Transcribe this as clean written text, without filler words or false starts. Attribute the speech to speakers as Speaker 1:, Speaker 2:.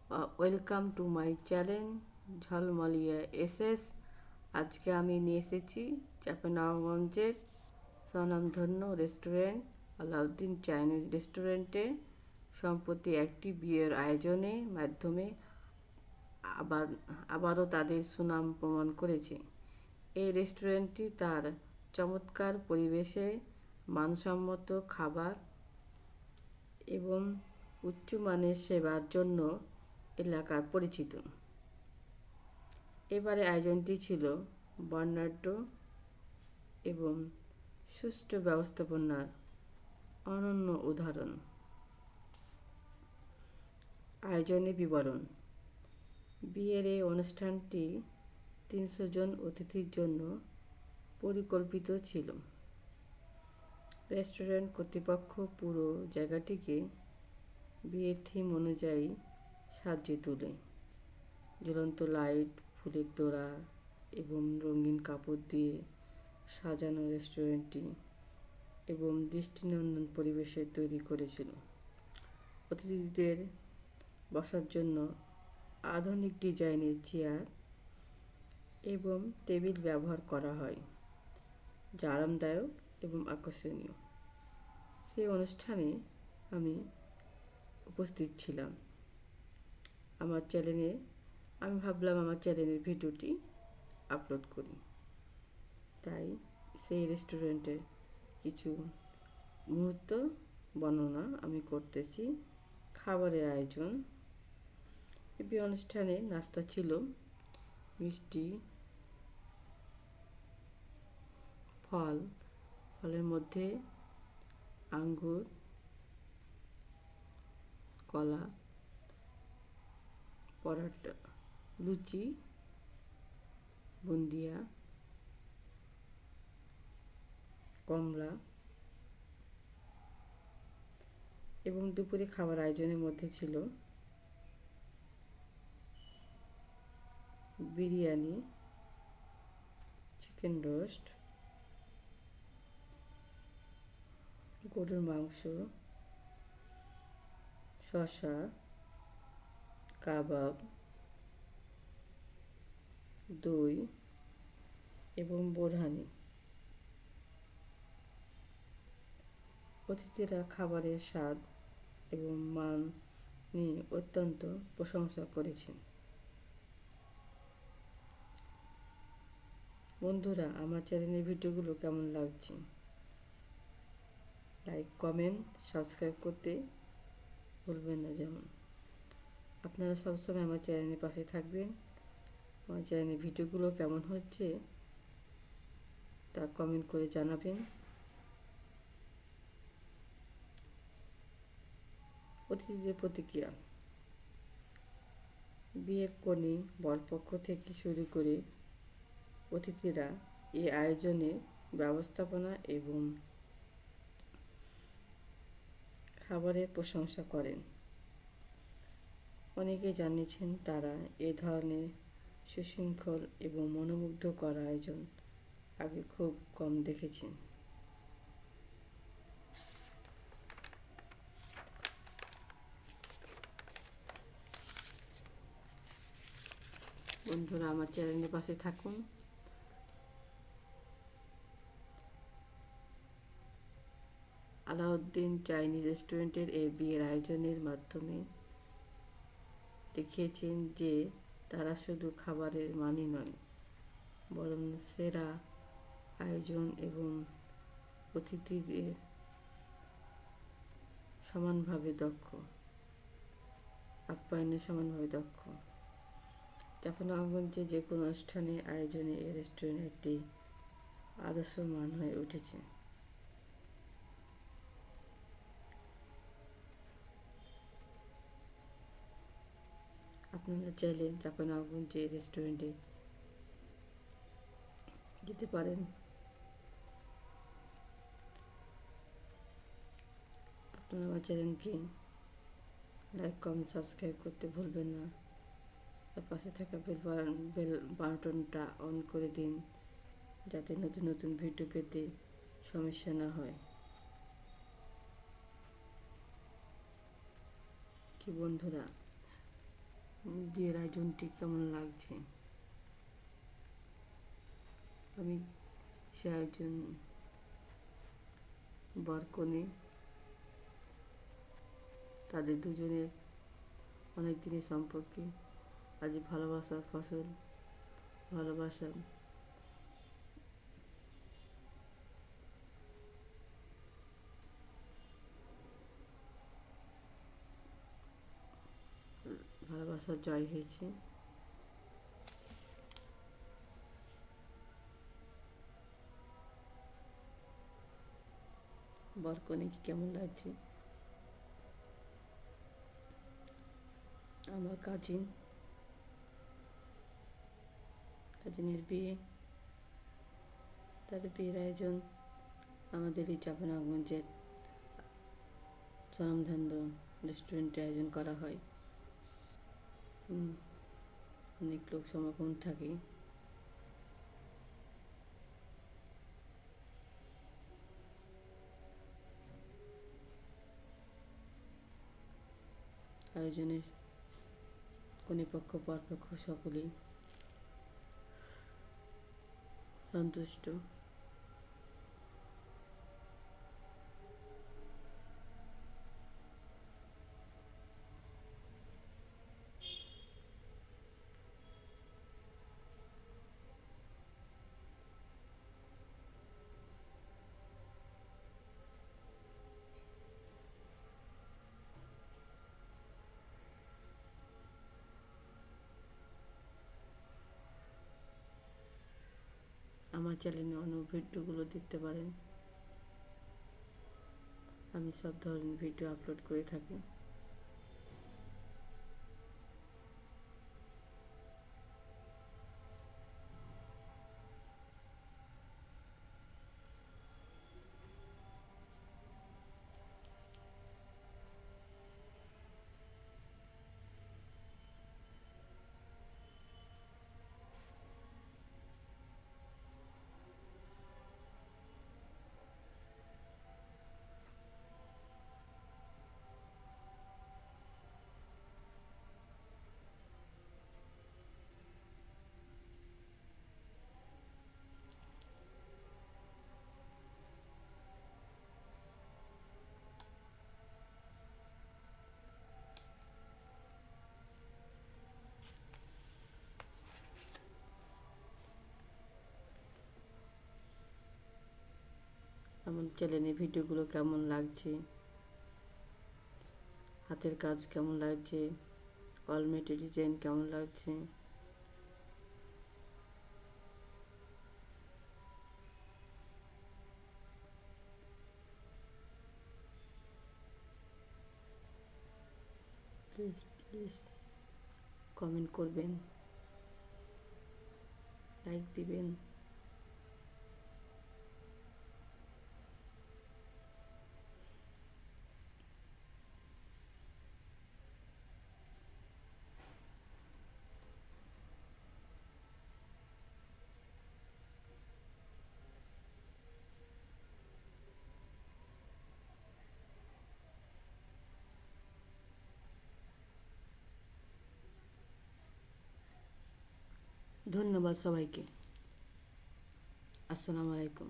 Speaker 1: Welcome to my channel Jhalmalia SS. আজকে আমি নিয়ে এসেছি চাঁপাইনবাবগঞ্জের স্বনামধন্য রেস্টুরেন্ট আলাউদ্দিন চাইনিজ রেস্টুরেন্টে সম্প্রতি একটি বিয়ের আয়োজনের মাধ্যমে আবারও তাদের সুনাম প্রমাণ করেছে। এই রেস্টুরেন্টটি তার চমৎকার পরিবেশে, মানসম্মত খাবার এবং উচ্চমানের সেবার জন্য এলাকার পরিচিত। এবারে আয়োজনটি ছিল বর্ণাঢ্য এবং সুষ্ঠু ব্যবস্থাপনার অনন্য উদাহরণ। আয়োজনের বিবরণ: বিয়ের এই অনুষ্ঠানটি ৩০০ জন অতিথির জন্য পরিকল্পিত ছিল। রেস্টুরেন্ট কর্তৃপক্ষ পুরো জায়গাটিকে বিয়ের থিম অনুযায়ী সাজিয়ে তোলে। ঝুলন্ত লাইট, ফুলের তোড়া এবং রঙিন কাপড় দিয়ে সাজানো রেস্টুরেন্টটি এবং দৃষ্টিনন্দন পরিবেশে তৈরি করেছিল। অতিথিদের বসার জন্য আধুনিক ডিজাইনের চেয়ার এবং টেবিল ব্যবহার করা হয়, যা আরামদায়ক এবং আকর্ষণীয়। সেই অনুষ্ঠানে আমি উপস্থিত ছিলাম। আমি ভাবলাম আমার চ্যানেলের ভিডিওটি আপলোড করি, তাই সেই রেস্টুরেন্টের কিছু মুহূর্ত বর্ণনা আমি করতেছি। খাবারের আয়োজন: এই অনুষ্ঠানে নাস্তা ছিল মিষ্টি, ফলের মধ্যে আঙ্গুর, কলা, পরোটা, লুচি, বুন্দিয়া, কমলা। এবং দুপুরে খাবার আয়োজনের মধ্যে ছিল বিরিয়ানি, চিকেন রোস্ট, গরুর মাংস, শসা, কাবাব, দই এবং বোরহানি। অতিথিরা খাবারের স্বাদ এবং মান নিয়ে অত্যন্ত প্রশংসা করেছেন। বন্ধুরা, আমার চ্যানেলের ভিডিওগুলো কেমন লাগছে? লাইক, কমেন্ট, সাবস্ক্রাইব করতে ভুলবেন না। যেমন আপনারা সবসময় আমার চ্যানেলের পাশে থাকবেন। আমার চ্যানেলের ভিডিওগুলো কেমন হচ্ছে তা কমেন্ট করে জানাবেন। অতিথিদের প্রতিক্রিয়া: বিয়ের কনে, বরপক্ষ থেকে শুরু করে অতিথিরা এই আয়োজনের ব্যবস্থাপনা এবং খাবারের প্রশংসা করেন। অনেকে জানিয়েছেন তারা এ ধরনের সুশৃঙ্খল এবং মনোমুগ্ধকর আয়োজন আগে খুব কম দেখেছেন। বন্ধুরা, আমার চ্যানেলের পাশে থাকুন। আলাউদ্দিন চাইনিজ রেস্টুরেন্টের এই বিয়ের আয়োজনের মাধ্যমে দেখিয়েছেন যে তারা শুধু খাবারের মানই নয়, বরং সেরা আয়োজন এবং অতিথিদের আপ্যায়নে সমানভাবে দক্ষ। চাঁপাইনবাবগঞ্জে যে কোনো অনুষ্ঠানের আয়োজনে এই রেস্টুরেন্ট একটি আদর্শ মান হয়ে উঠেছে। আপনারা চাইলে চাঁপাইনবাবগঞ্জে রেস্টুরেন্টে যেতে পারেন। আপনারা আমার চ্যানেলকে লাইক, কমেন্ট, সাবস্ক্রাইব করতে ভুলবেন না। তার পাশে থাকা বেল বাটনটা অন করে দিন, যাতে নতুন নতুন ভিডিও পেতে সমস্যা না হয়। কি বন্ধুরা, বিয়ের আয়োজনটি কেমন লাগছে। আমি সে আয়োজন বর কনে তাদের দুজনের অনেক দিনের সম্পর্কে আজ ভালোবাসার ফসল, ভালোবাসার ভালোবাসার জয় হয়েছে। বর কনেকে কেমন লাগছে। আমার কাজিনের বিয়ে, তার বিয়ের আয়োজন আমাদের এই চাঁপাইনবাবগঞ্জের স্বনামধন্য রেস্টুরেন্টে আয়োজন করা হয়। অনেক লোক সমাগম থাকে। আয়োজনে কনেপক্ষ বরপক্ষ সকলেই সন্তুষ্ট। আমার চ্যানেলে অন্য ভিডিওগুলো দেখতে পারেন। আমি সব ধরনের ভিডিও আপলোড করে থাকি। আমার চ্যানেলে ভিডিওগুলো কেমন লাগছে, হাতের কাজ কেমন লাগছে, অলমেটের ডিজাইন কেমন লাগছে, প্লিজ কমেন্ট করবেন, লাইক দিবেন। ধন্যবাদ সবাইকে। আসসালামু আলাইকুম।